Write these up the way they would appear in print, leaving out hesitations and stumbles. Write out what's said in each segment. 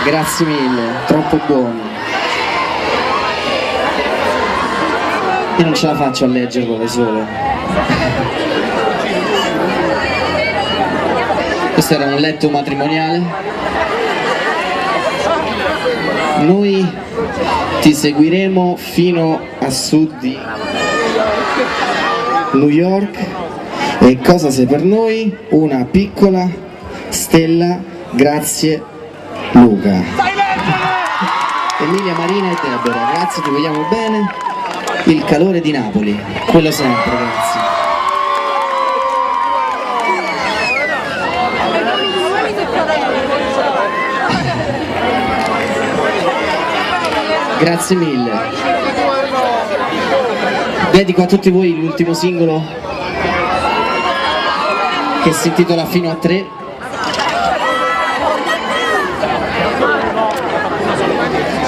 Grazie mille, troppo buono. Io non ce la faccio a leggerlo da solo. Questo era un letto matrimoniale. Noi ti seguiremo fino a sud di New York. E cosa sei per noi? Una piccola stella. Grazie Luca. Emilia, Marina e Deborah, grazie, ti vogliamo bene. Il calore di Napoli, quello sempre, grazie. Grazie mille. Dedico a tutti voi l'ultimo singolo che si intitola Fino a 3.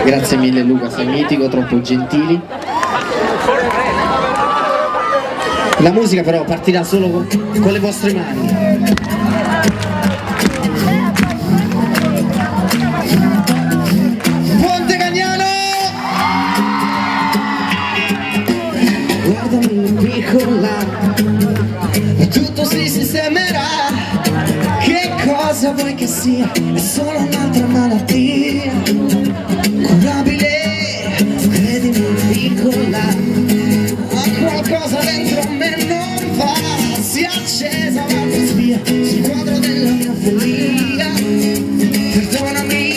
Grazie mille Luca, sei mitico, troppo gentili. La musica però partirà solo con le vostre mani. Tutto si sistemerà. Che cosa vuoi che sia? È solo un'altra malattia curabile, credimi piccola. Ma qualcosa dentro me non va. Si è accesa una spia sul quadro della mia follia. Perdonami,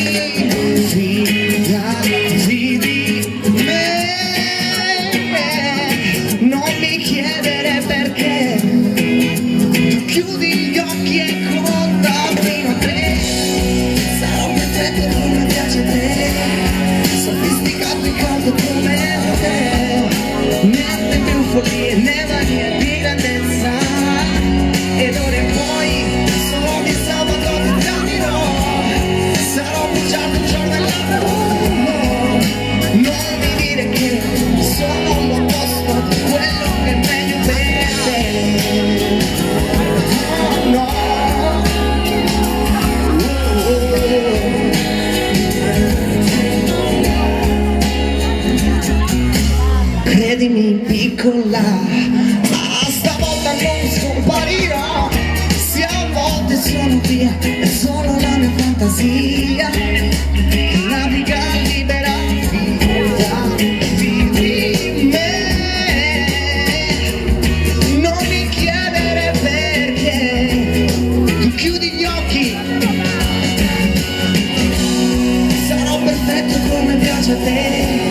fidati di me. Non mi chiedere perché. Chiudi gli occhi e conta fino a 3. Sarò perfetto come piace a te, sofisticato e caldo come te. Niente più follie né manie di grandezza. Ed ora in poi solo di sabato ti cammino. Sarò bugiardo un giorno e l'altro. Non mi dire che sono l'opposto di quello che è meglio per te. Credimi piccola, ma stavolta non scomparirò. Se a volte sono via, è solo la mia fantasia che naviga libera. Fidati di me. Non mi chiedere perché. Tu chiudi gli occhi. Sarò perfetto come piace a te,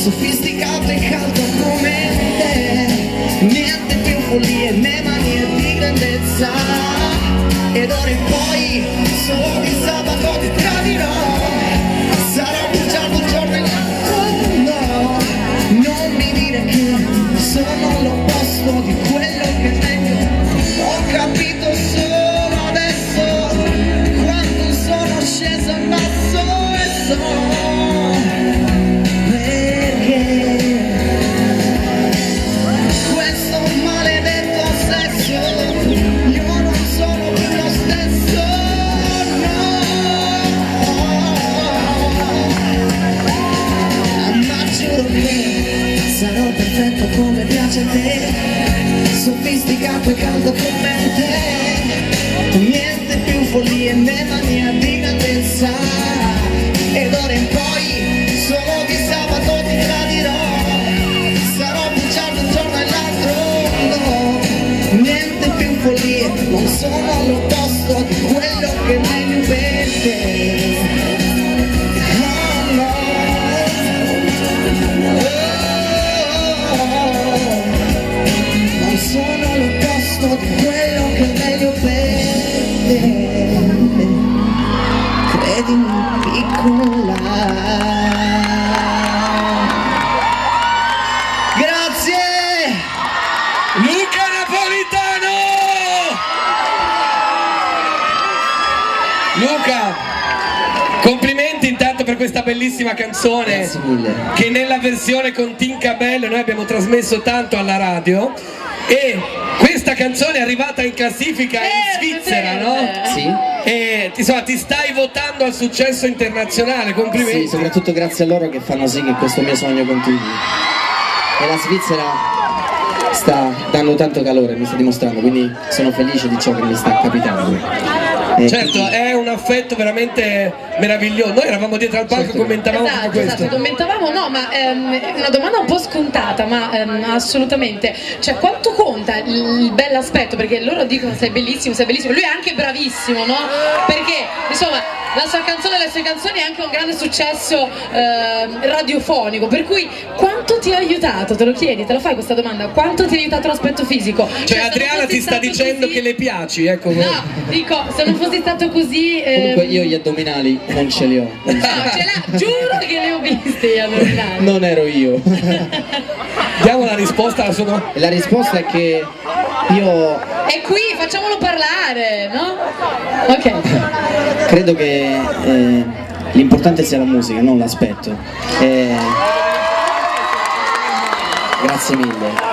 sofisticato e caldo come te. Niente più follie né manie di grandezza. Ed ora in poi solo di sabato ti tradirò. Sarò bugiardo un giorno e l'altro. No, non mi dire che sono l'opposto di quello che è meglio. Ho capito solo adesso quando sono sceso in basso e so come piace a te, sofisticato e caldo come te. Niente più follie né mania di grandezza. Ed ora in poi solo di sabato ti tradirò. Sarò bugiardo un giorno e l'altro. No, niente più follie, non sono l'opposto di quello che è meglio per te. Oh no. Sono l'opposto di quello che è meglio per te. Credimi piccola. Grazie Luca Napolitano. Luca, complimenti intanto per questa bellissima canzone che nella versione con Tinkerbell noi abbiamo trasmesso tanto alla radio. E questa canzone è arrivata in classifica in Svizzera, no? Sì. E insomma ti stai votando al successo internazionale, complimenti. Sì, soprattutto grazie a loro che fanno sì che questo mio sogno continui. E la Svizzera sta dando tanto calore, mi sta dimostrando, quindi sono felice di ciò che mi sta capitando. Certo, è un affetto veramente meraviglioso. Noi eravamo dietro al palco, commentavamo tutto questo. Esatto, commentavamo, no, ma una domanda un po' scontata, ma assolutamente. Cioè, quanto conta il bell'aspetto? Perché loro dicono sei bellissimo, lui è anche bravissimo, no? Perché, insomma, la sua canzone, le sue canzoni è anche un grande successo radiofonico, per cui quanto ti ha aiutato? Te lo chiedi, te lo fai questa domanda? Quanto ti ha aiutato l'aspetto fisico? Cioè Adriana ti sta dicendo così... che le piaci, ecco. No, dico, se non fossi stato così... Comunque io gli addominali non ce li ho. No, ce l'ha, giuro che li ho visti gli addominali. Non ero io. Diamo la risposta alla sua domanda. La risposta è che io... È qui, facciamolo parlare, no? Ok. Credo che l'importante sia la musica, non l'aspetto. Grazie mille.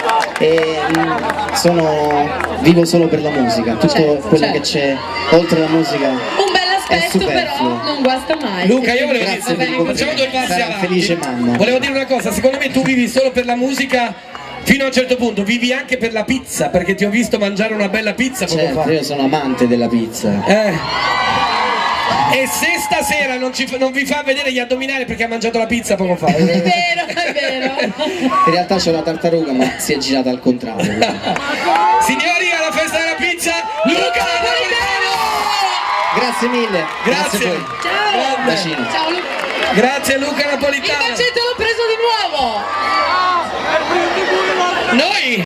Vivo solo per la musica, tutto quello che c'è oltre la musica. Un bell'aspetto però non guasta mai. Luca, io volevo Grazie dire, facciamo due passi sarà avanti. felice mamma. Volevo dire una cosa, secondo me tu vivi solo per la musica fino a un certo punto, vivi anche per la pizza, perché ti ho visto mangiare una bella pizza poco Certo, fa. io sono amante della pizza. E se stasera non vi fa vedere gli addominali perché ha mangiato la pizza poco fa? È vero, è vero. In realtà c'è una tartaruga ma si è girata al contrario. Signori, alla festa della pizza, Luca Napolitano! Grazie mille. Grazie. A voi. Ciao. Bacino. Ciao Luca. Grazie Luca Il Napolitano. bacetto l'ho preso di nuovo. Noi